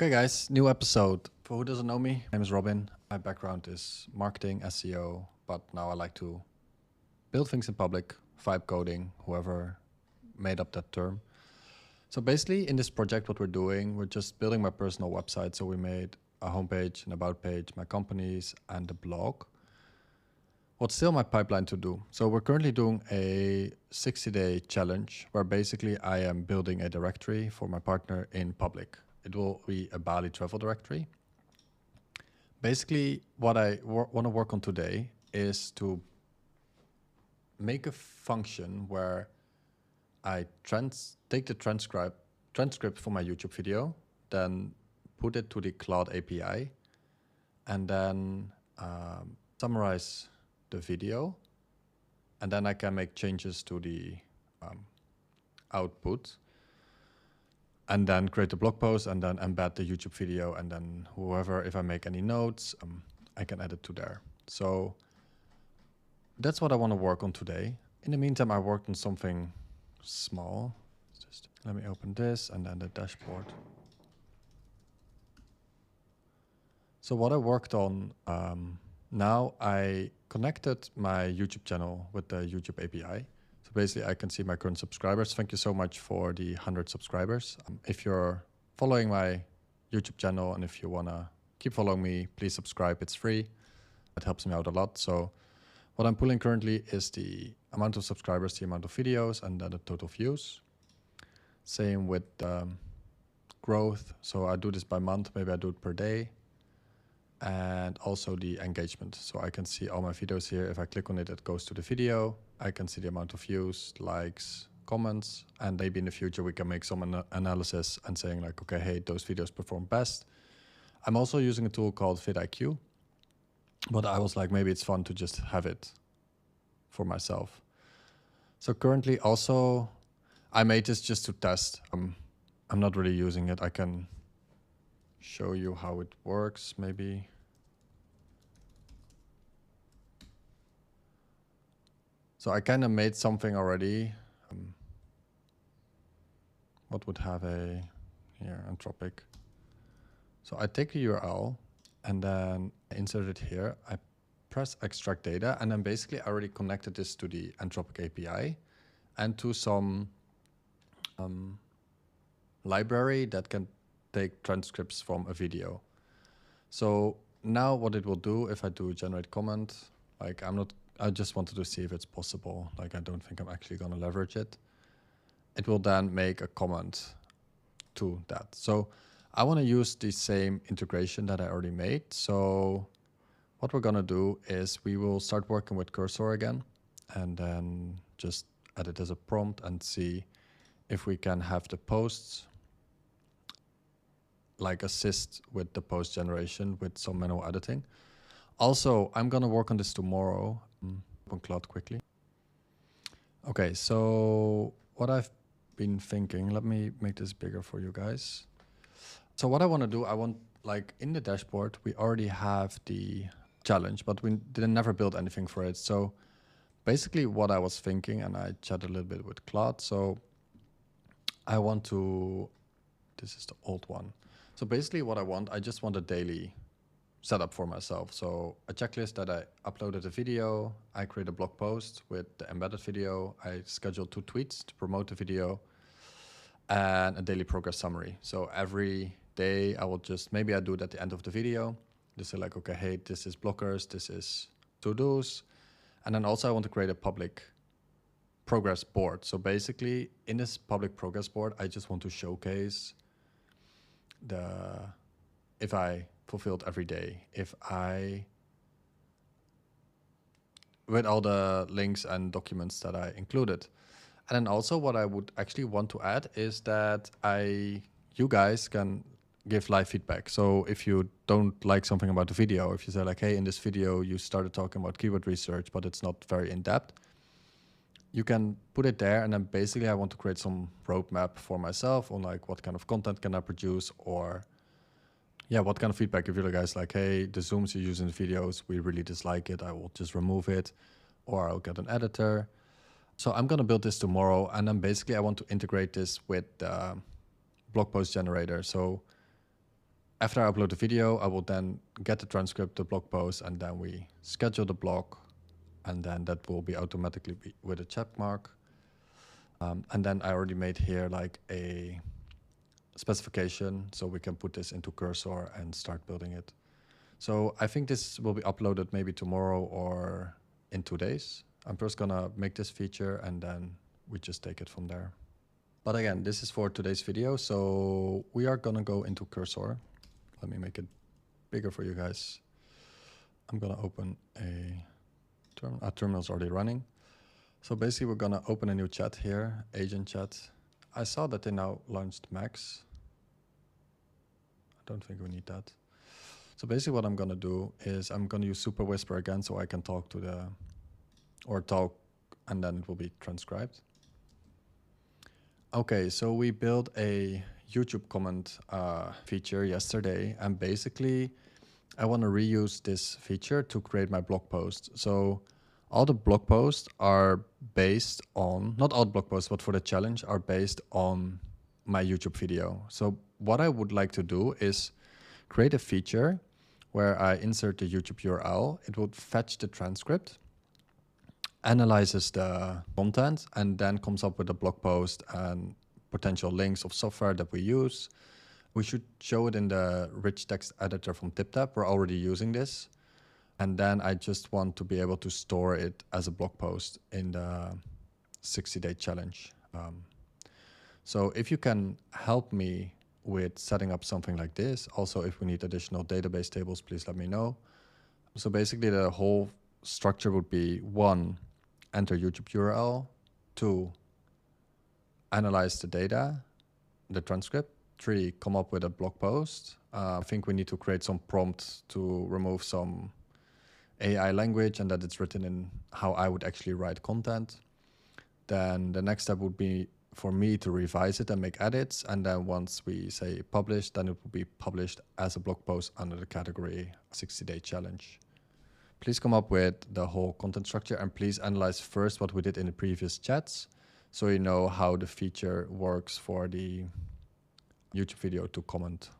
Okay guys, new episode. For who doesn't know me, my name is Robin. My background is marketing, SEO, but now I like to build things in public, vibe coding, whoever made up that term. So basically in this project, what we're doing, we're just building my personal website. So we made a homepage, an about page, my companies, and a blog. What's still my pipeline to do? So we're currently doing a 60-day challenge where basically I am building a directory for my partner in public. It will be a Bali travel directory. Basically, what I want to work on today is to make a function where I take the transcript for my YouTube video, then put it to the Claude API, and then summarize the video, and then I can make changes to the output, and then create a blog post, and then embed the YouTube video, and then whoever, if I make any notes, I can add it to there. So that's what I want to work on today. In the meantime, I worked on something small. Just let me open this and then the dashboard. So what I worked on, now I connected my YouTube channel with the YouTube API. So basically I can see my current subscribers. Thank you so much for the 100 subscribers. If you're following my YouTube channel and if you want to keep following me, please subscribe. It's free. It helps me out a lot. So what I'm pulling currently is the amount of subscribers, the amount of videos, and then the total views. Same with growth. So I do this by month. Maybe I do it per day. And also the engagement. So I can see all my videos here. If I click on it, it goes to the video. I can see the amount of views, likes, comments, and maybe in the future we can make some analysis and saying like, okay, hey, those videos perform best. I'm also using a tool called vidIQ, but I was like, maybe it's fun to just have it for myself. So currently also, I made this just to test. I'm not really using it. I can show you how it works, maybe. So I kind of made something already. What would have a, here, Anthropic. So I take a URL and then I insert it here. I press extract data, and then basically I already connected this to the Anthropic API and to some library that can take transcripts from a video. So now what it will do if I do generate comment, like I just wanted to see if it's possible. Like I don't think I'm actually going to leverage it. It will then make a comment to that. So I want to use the same integration that I already made. So what we're going to do is we will start working with cursor again and then just add it as a prompt and see if we can have the posts like assist with the post generation with some manual editing. Also, I'm going to work on this tomorrow. Open Claude quickly. Okay, so what I've been thinking, let me make this bigger for you guys. So what I want to do, I want, like in the dashboard, we already have the challenge, but we didn't never build anything for it. So basically what I was thinking, and I chatted a little bit with Claude. So I want to, this is the old one. So basically what I just want a daily setup for myself. So a checklist that I uploaded a video, I create a blog post with the embedded video, I schedule 2 tweets to promote the video, and a daily progress summary. So every day I will just, maybe I do it at the end of the video, just say like, okay, hey, this is blockers, this is to-dos. And then also I want to create a public progress board. So basically in this public progress board, I just want to showcase if I fulfilled every day, with all the links and documents that I included. And then also what I would actually want to add is that you guys can give live feedback. So if you don't like something about the video, if you say like, hey, in this video, you started talking about keyword research, but it's not very in-depth, you can put it there. And then basically I want to create some roadmap for myself on like what kind of content can I produce, or yeah, what kind of feedback. If you're guys like, hey, the zooms you use in the videos, we really dislike it, I will just remove it, or I'll get an editor. So I'm going to build this tomorrow. And then basically I want to integrate this with the blog post generator. So after I upload the video, I will then get the transcript, the blog post, and then we schedule the blog, and then that will be automatically with a check mark. And then I already made here like a specification, so we can put this into Cursor and start building it. So I think this will be uploaded maybe tomorrow or in 2 days. I'm first gonna make this feature and then we just take it from there. But again, this is for today's video. So we are gonna go into Cursor. Let me make it bigger for you guys. I'm gonna open a terminal. Our terminal's already running. So basically we're gonna open a new chat here, agent chat. I saw that they now launched Max. I don't think we need that. So basically what I'm gonna do is I'm gonna use Super Whisper again so I can talk to the, or talk, and then it will be transcribed. Okay, so we built a YouTube comment feature yesterday, and basically I want to reuse this feature to create my blog post. So all the blog posts are based on, not all blog posts, but for the challenge are based on my YouTube video. So what I would like to do is create a feature where I insert the YouTube URL. It would fetch the transcript, analyzes the content, and then comes up with a blog post and potential links of software that we use. We should show it in the rich text editor from TipTap. We're already using this. And then I just want to be able to store it as a blog post in the 60-day challenge. So if you can help me with setting up something like this, also if we need additional database tables, please let me know. So basically the whole structure would be 1, enter YouTube URL, 2, analyze the data, the transcript, 3, come up with a blog post. I think we need to create some prompts to remove some AI language and that it's written in how I would actually write content. Then the next step would be for me to revise it and make edits. And then once we say publish, then it will be published as a blog post under the category 60-day challenge. Please come up with the whole content structure and please analyze first what we did in the previous chats so you know how the feature works for the YouTube video to comment.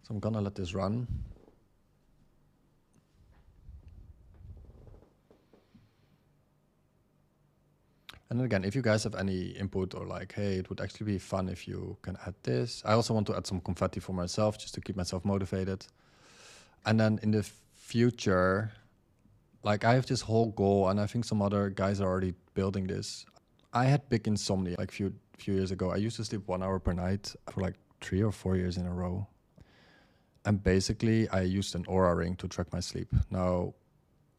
So I'm gonna let this run. And then again, if you guys have any input or like, hey, it would actually be fun if you can add this. I also want to add some confetti for myself just to keep myself motivated. And then in the future, like I have this whole goal and I think some other guys are already building this. I had big insomnia like few years ago. I used to sleep 1 hour per night for like 3 or 4 years in a row. And basically I used an Oura ring to track my sleep. Now,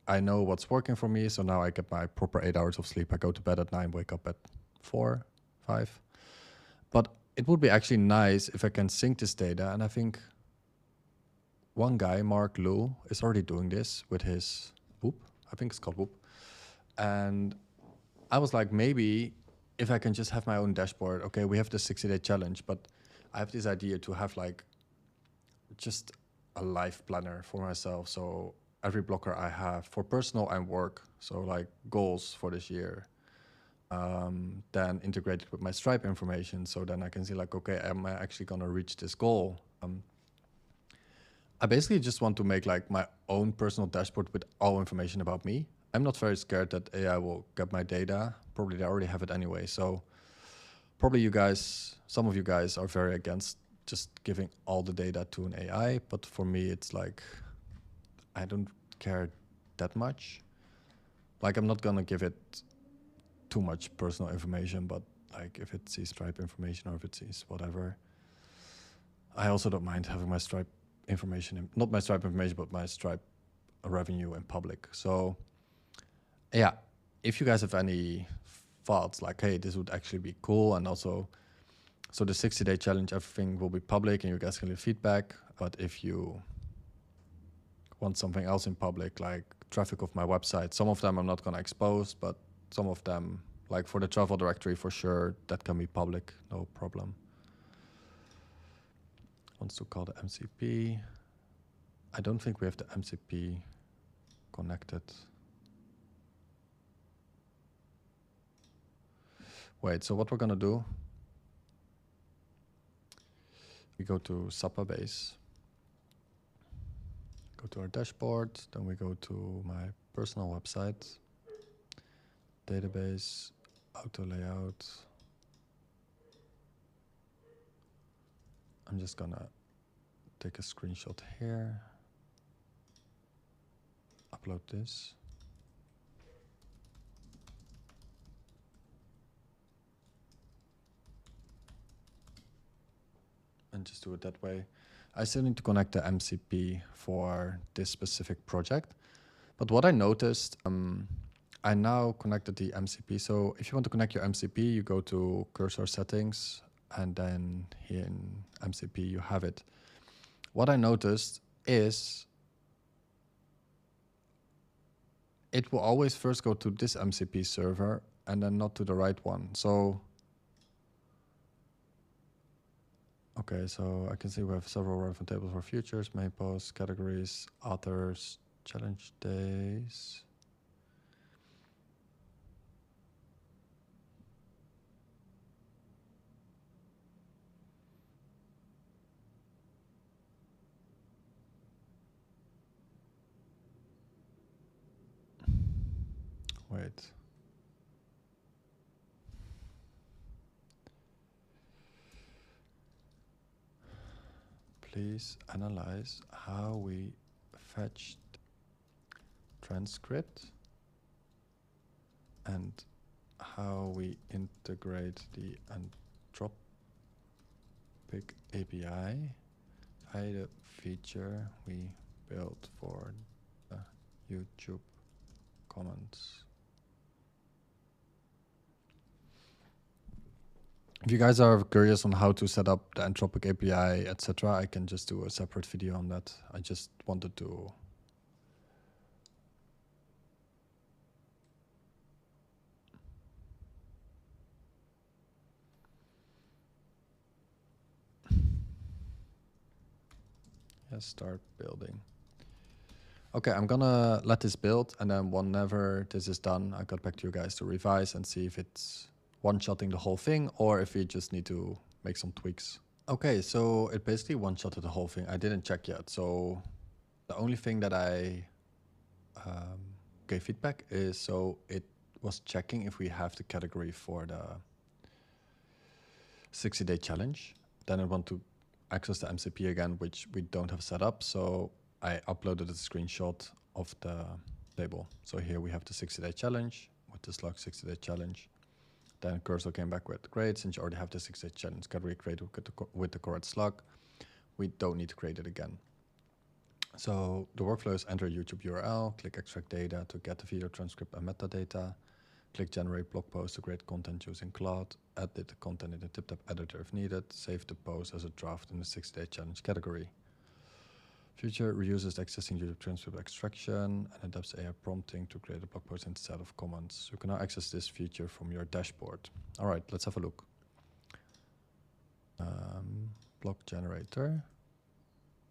I know what's working for me, so now I get my proper 8 hours of sleep. I go to bed at 9, wake up at 4, 5. But it would be actually nice if I can sync this data. And I think one guy, Mark Liu, is already doing this with his Whoop. I think it's called Whoop. And I was like, maybe if I can just have my own dashboard. Okay, we have the 60-day challenge, but I have this idea to have like just a life planner for myself. So every blocker I have for personal and work, so like goals for this year, then integrated with my Stripe information. So then I can see like, okay, am I actually gonna reach this goal? I basically just want to make like my own personal dashboard with all information about me. I'm not very scared that AI will get my data. Probably they already have it anyway. So probably you guys, some of you guys are very against just giving all the data to an AI. But for me, it's like, I don't care that much. Like I'm not gonna give it too much personal information, but like if it sees Stripe information or if it sees whatever, I also don't mind having my Stripe information, not my Stripe information, but my Stripe revenue in public. So yeah, if you guys have any thoughts like, hey, this would actually be cool. And also, so the 60-day challenge, everything will be public and you guys can leave feedback. But if you want something else in public, like traffic of my website, some of them I'm not gonna expose, but some of them, like for the travel directory for sure, that can be public, no problem. Wants to call the MCP. I don't think we have the MCP connected. Wait, so what we're gonna do, we go to Supabase, go to our dashboard, then we go to my personal website, database, auto layout. I'm just gonna take a screenshot here, upload this. And just do it that way. I still need to connect the MCP for this specific project. But what I noticed, I now connected the MCP. So if you want to connect your MCP, you go to cursor settings, and then here in MCP, you have it. What I noticed is it will always first go to this MCP server and then not to the right one. So, okay, so I can see we have several relevant tables for futures, main posts, categories, authors, challenge days. Wait. Please analyze how we fetched transcript and how we integrate the Anthropic API via the feature we built for the YouTube comments. If you guys are curious on how to set up the Anthropic API, etc., I can just do a separate video on that. I just wanted to start building. Okay, I'm gonna let this build, and then whenever this is done, I'll get back to you guys to revise and see if it's one-shotting the whole thing or if we just need to make some tweaks. Okay, so it basically one-shotted the whole thing. I didn't check yet, so the only thing that I gave feedback is, so it was checking if we have the category for the 60-day challenge. Then I want to access the MCP again, which we don't have set up, so I uploaded a screenshot of the table. So here we have the 60-day challenge with the slug 60-day challenge. Then cursor came back with, great, since you already have the 60-day challenge category created with the correct slug, we don't need to create it again. So the workflow is enter YouTube URL, click extract data to get the video transcript and metadata, click generate blog post to create content using Claude, edit the content in the TipTap editor if needed, save the post as a draft in the 60-day challenge category. Feature reuses the existing YouTube transcript extraction and adapts AI prompting to create a blog post instead of comments. You can now access this feature from your dashboard. All right, let's have a look. Blog generator.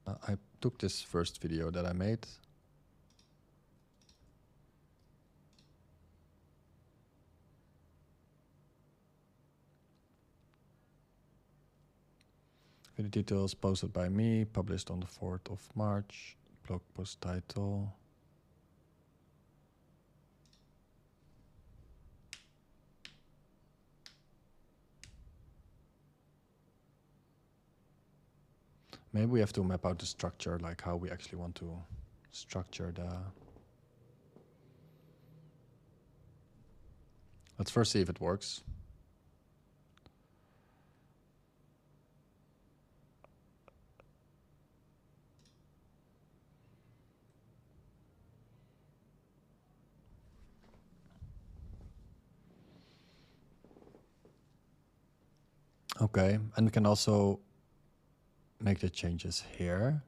I took this first video that I made. Video details posted by me, published on the 4th of March. Blog post title. Maybe we have to map out the structure, like how we actually want to structure the... Let's first see if it works. Okay, and we can also make the changes here.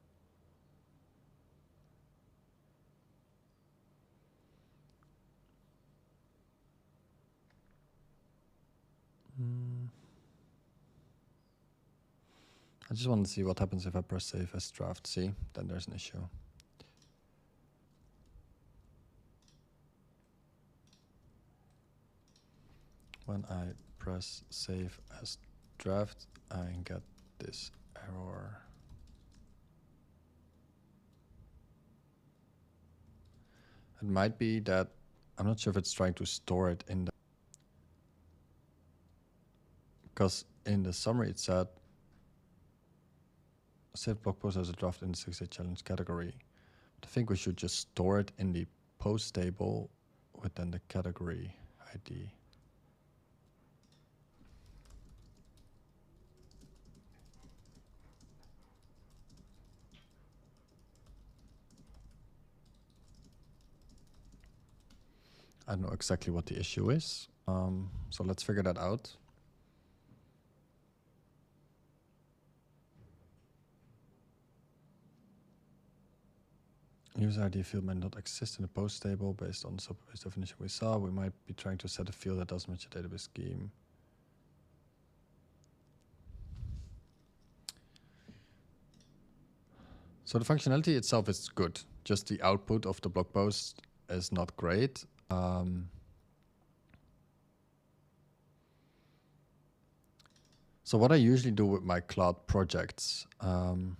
I just want to see what happens if I press save as draft. See, then there's an issue. When I press save as draft, I get this error. It might be that, I'm not sure if it's trying to store it in the, because in the summary it said, save blog post as a draft in the 6-day challenge category. But I think we should just store it in the post table within the category ID. I don't know exactly what the issue is. So let's figure that out. User ID field might not exist in the post table based on the subbase definition we saw. We might be trying to set a field that doesn't match the database scheme. So the functionality itself is good. Just the output of the blog post is not great. So what I usually do with my Claude projects, I'm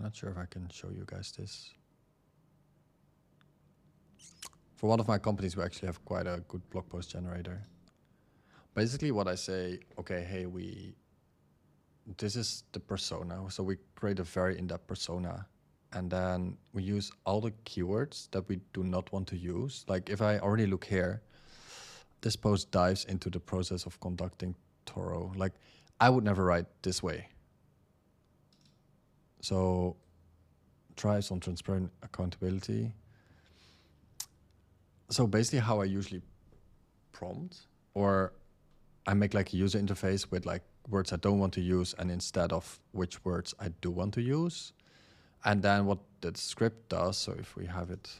not sure if I can show you guys this. For one of my companies, we actually have quite a good blog post generator. Basically what I say, okay, hey, this is the persona. So we create a very in-depth persona, and then we use all the keywords that we do not want to use. Like if I already look here, this post dives into the process of conducting thorough. Like I would never write this way. So thrives on transparent accountability. So basically how I usually prompt, or I make like a user interface with like words I don't want to use, and instead of which words I do want to use. And then what the script does, so if we have it,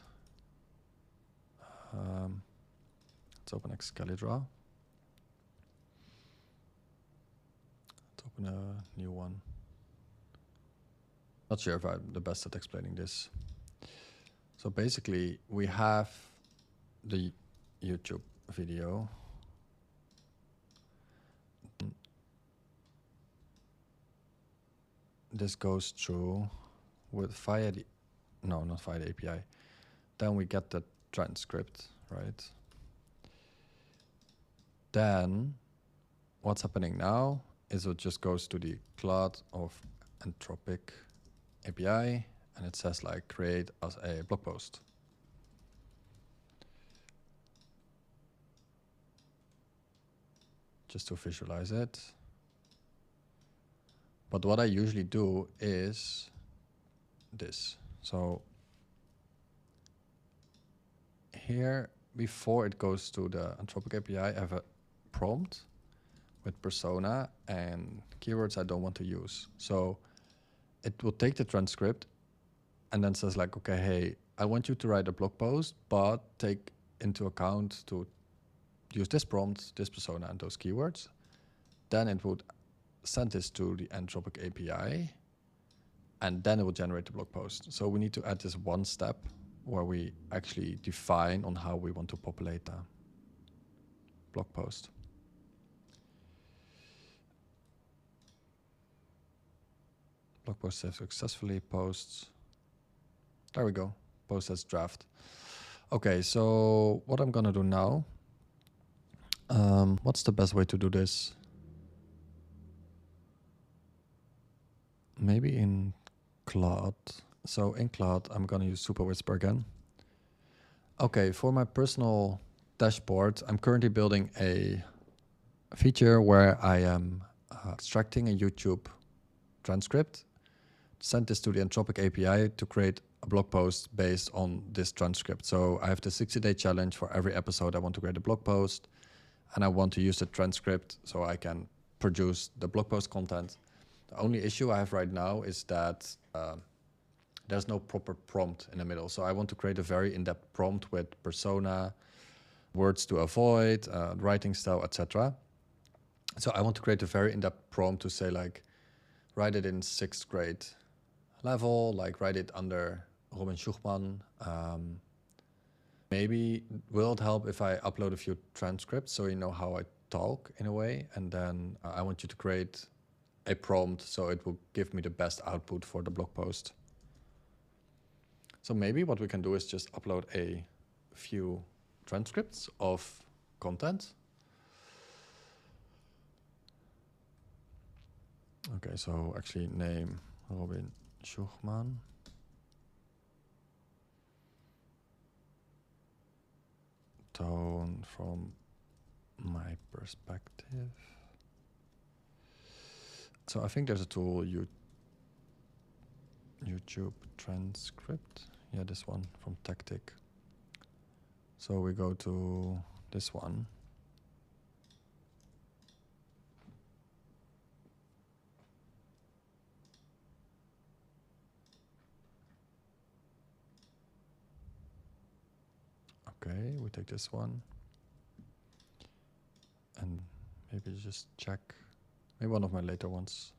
let's open Excalibur. Let's open a new one. Not sure if I'm the best at explaining this. So basically we have the YouTube video. This goes through with via the, no, not via the API. Then we get the transcript, right? Then what's happening now is it just goes to the Claude of Anthropic API, and it says like create as a blog post. Just to visualize it. But what I usually do is this. So here, before it goes to the Anthropic API, I have a prompt with persona and keywords I don't want to use. So it will take the transcript and then says like, okay, hey, I want you to write a blog post, but take into account to use this prompt, this persona, and those keywords. Then it would send this to the Anthropic API, and then it will generate the blog post. So we need to add this one step where we actually define on how we want to populate the blog post. Blog post saved successfully, posts. There we go, post as draft. Okay, so what I'm gonna do now, what's the best way to do this? Maybe in Claude. So in Claude, I'm gonna use Super Whisper again. Okay, for my personal dashboard, I'm currently building a feature where I am extracting a YouTube transcript, send this to the Anthropic API to create a blog post based on this transcript. So I have the 60-day challenge for every episode. I want to create a blog post, and I want to use the transcript so I can produce the blog post content. The only issue I have right now is that there's no proper prompt in the middle. So I want to create a very in-depth prompt with persona, words to avoid, writing style, etc. So I want to create a very in-depth prompt to say like, write it in 6th grade level, like write it under Robin Schuchman, Maybe will it help if I upload a few transcripts so you know how I talk in a way, and then I want you to create a prompt so it will give me the best output for the blog post. So maybe what we can do is just upload a few transcripts of content. Okay, so actually name Robin Schuchman. Tone from my perspective. So I think there's a tool, YouTube transcript. Yeah, this one from Tactic. So we go to this one. Okay, we take this one. And maybe just check, maybe one of my later ones.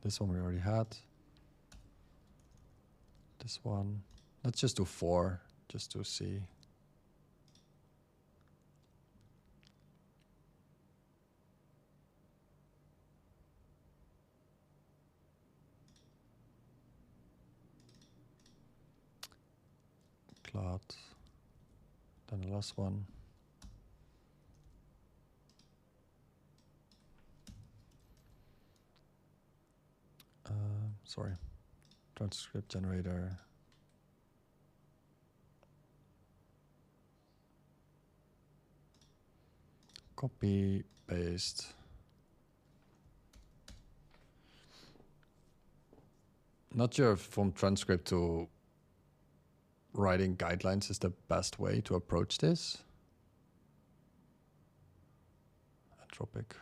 This one we already had. This one. Let's just do 4, just to see. Claude. Then the last one. Sorry. Transcript generator. Copy, paste. Not sure if from transcript to writing guidelines is the best way to approach this. Anthropic.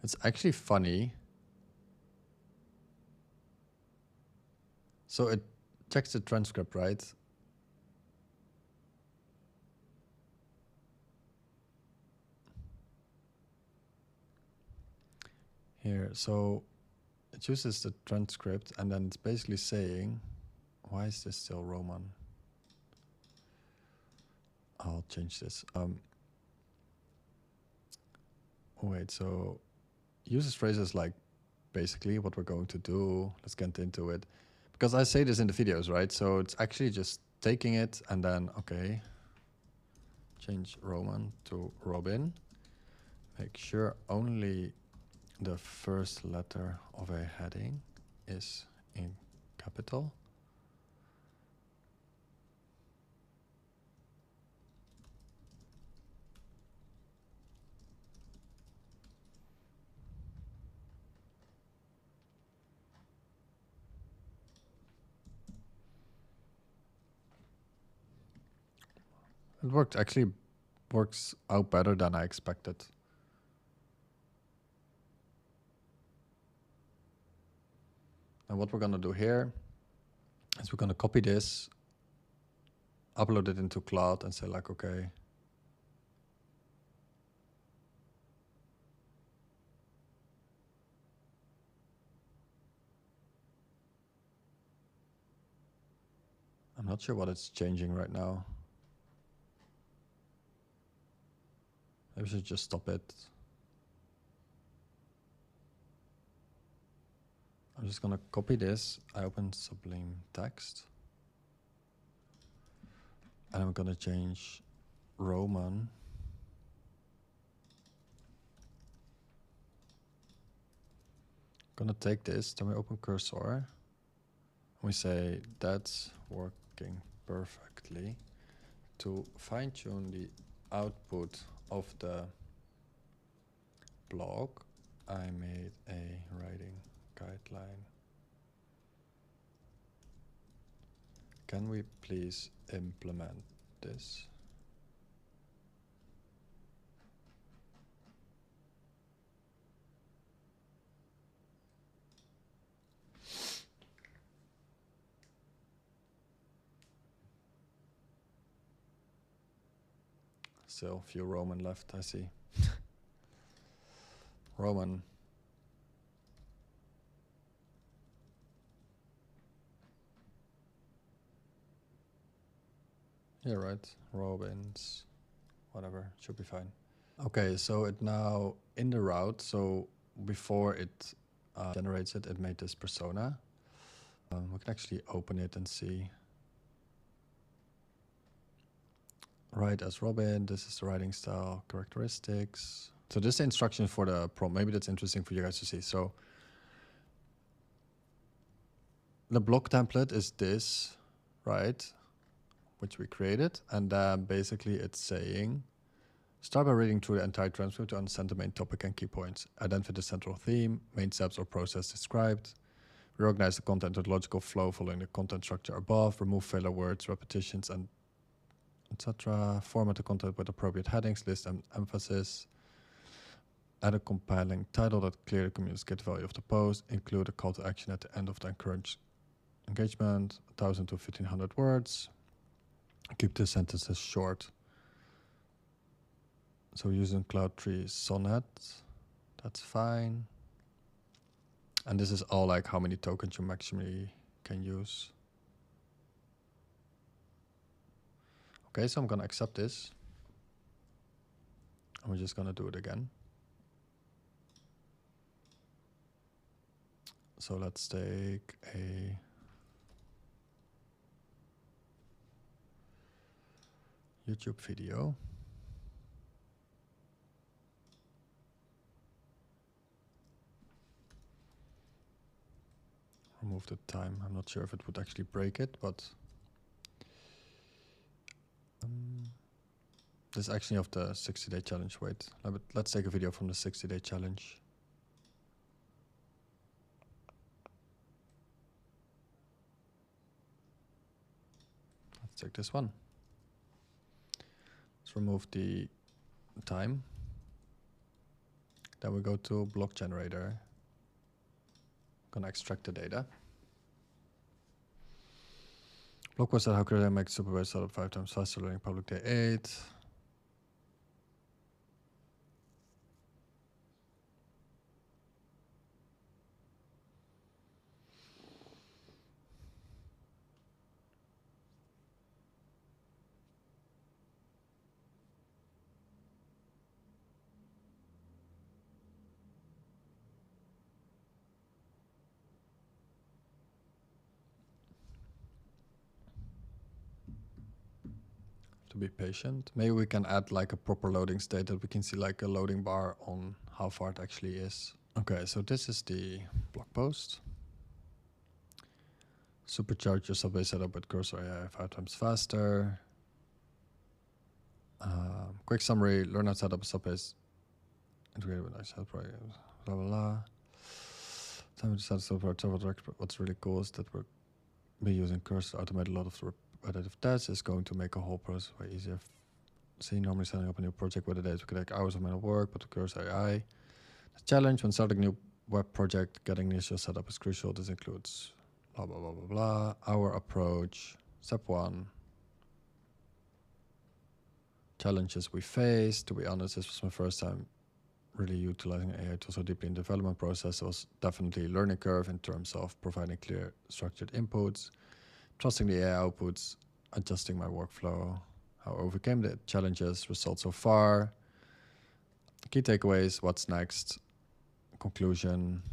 It's actually funny. So it checks the transcript, right? Here, so it uses the transcript and then it's basically saying, why is this still Roman? I'll change this. Wait, so uses phrases like basically what we're going to do. Let's get into it. Because I say this in the videos, right? So it's actually just taking it and then, okay, change Roman to Robin. Make sure only the first letter of a heading is in capital. It worked, actually works out better than I expected. And what we're gonna do here is we're gonna copy this, upload it into Claude and say like, okay, I'm not sure what it's changing right now. Maybe I should just stop it. I'm just gonna copy this. I open Sublime Text. And I'm gonna change Roman. Gonna take this, then we open cursor. And we say that's working perfectly. To fine tune the output of the blog, I made a writing guideline. Can we please implement this? Still a few Roman left, I see. Roman. Yeah, right. Robins. Whatever. Should be fine. Okay, so it now in the route. So before it generates it, it made this persona. We can actually open it and see. Write as Robin. This is the writing style characteristics. So this is the instruction for the prompt. Maybe that's interesting for you guys to see. So the block template is this, right? Which we created. And then basically it's saying, start by reading through the entire transcript to understand the main topic and key points. Identify the central theme, main steps or process described. Reorganize the content with logical flow following the content structure above. Remove filler words, repetitions, and etc. Format the content with appropriate headings, list, and emphasis. Add a compelling title that clearly communicates the value of the post. Include a call to action at the end of the encouraged engagement. 1,000 to 1,500 words. Keep the sentences short. So using Cloud 3 Sonnet, that's fine. And this is all like how many tokens you maximally can use. Okay, so I'm gonna accept this. And we're just gonna do it again. So let's take a YouTube video. Remove the time. I'm not sure if it would actually break it, but this is actually of the 60-day challenge. Wait, let's take a video from the 60-day challenge. Let's take this one. Let's remove the time. Then we go to block generator. Gonna extract the data. Blog post that how could I make supervised startup 5 times faster learning public day 8. To be patient. Maybe we can add like a proper loading state that we can see like a loading bar on how far it actually is. Okay, so this is the blog post. Supercharge your Subway setup with Cursor AI 5 times faster. Quick summary, learn how to set up a Subway integrated with nice help programs, blah, blah, blah. Time to set up our travel direct. What's really cool is that we're using Cursor to automate a lot of the repetitive tasks. Is going to make a whole process way easier. See, normally setting up a new project with a date could take hours of manual work, but with Cursor AI, the challenge when starting a new web project, getting initial setup is crucial. This includes blah, blah, blah, blah, blah. Our approach, step 1. Challenges we face. To be honest, this was my first time really utilizing AI tools so deeply in the development process. It was definitely a learning curve in terms of providing clear structured inputs, trusting the AI outputs, adjusting my workflow, how I overcame the challenges, results so far, key takeaways, what's next, conclusion.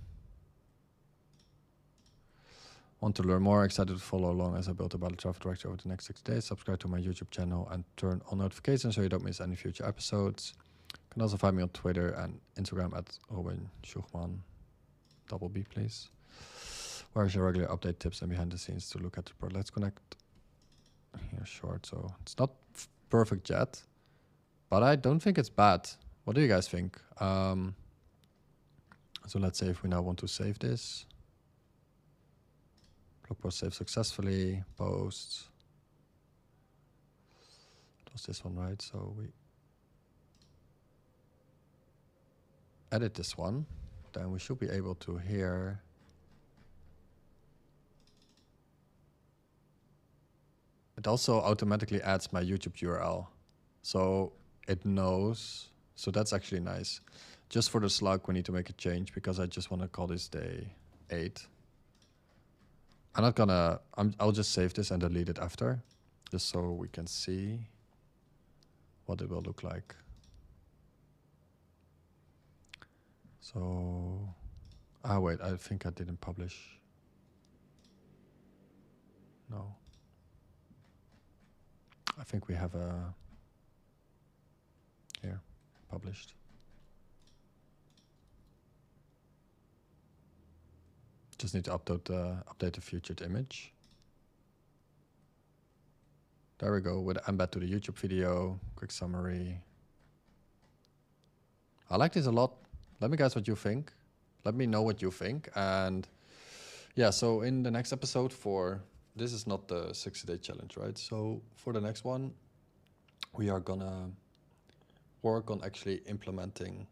Want to learn more? Excited to follow along as I build a battle traffic directory over the next 6 days. Subscribe to my YouTube channel and turn on notifications so you don't miss any future episodes. You can also find me on Twitter and Instagram at Robin Schuchman. Double B, please. Where I share regular update tips and behind the scenes to look at the product. Let's connect here short. So it's not perfect yet, but I don't think it's bad. What do you guys think? So let's say if we now want to save this. Blog post saved successfully, post. It was this one, right? So we edit this one. Then we should be able to here it also automatically adds my YouTube URL. So it knows. So that's actually nice. Just for the slug, we need to make a change because I just want to call this day 8. I'm not gonna, I'll just save this and delete it after, just so we can see what it will look like. So, wait, I think I didn't publish. No. I think we have a, here, published. Just need to update the featured image. There we go, with the embed to the YouTube video, quick summary. I like this a lot. Let me guess what you think. Let me know what you think. And yeah, so in the next episode this is not the 60-day challenge, right? So for the next one, we are gonna work on actually implementing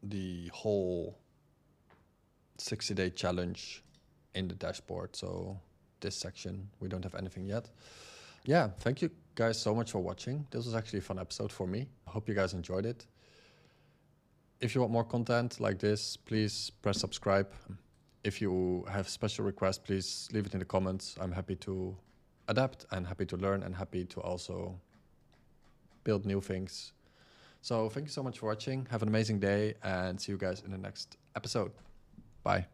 the whole 60-day challenge in the dashboard. So this section, we don't have anything yet. Yeah, thank you guys so much for watching. This was actually a fun episode for me. I hope you guys enjoyed it. If you want more content like this, please press subscribe. If you have special requests, please leave it in the comments. I'm happy to adapt and happy to learn and happy to also build new things. So thank you so much for watching. Have an amazing day and see you guys in the next episode. Bye.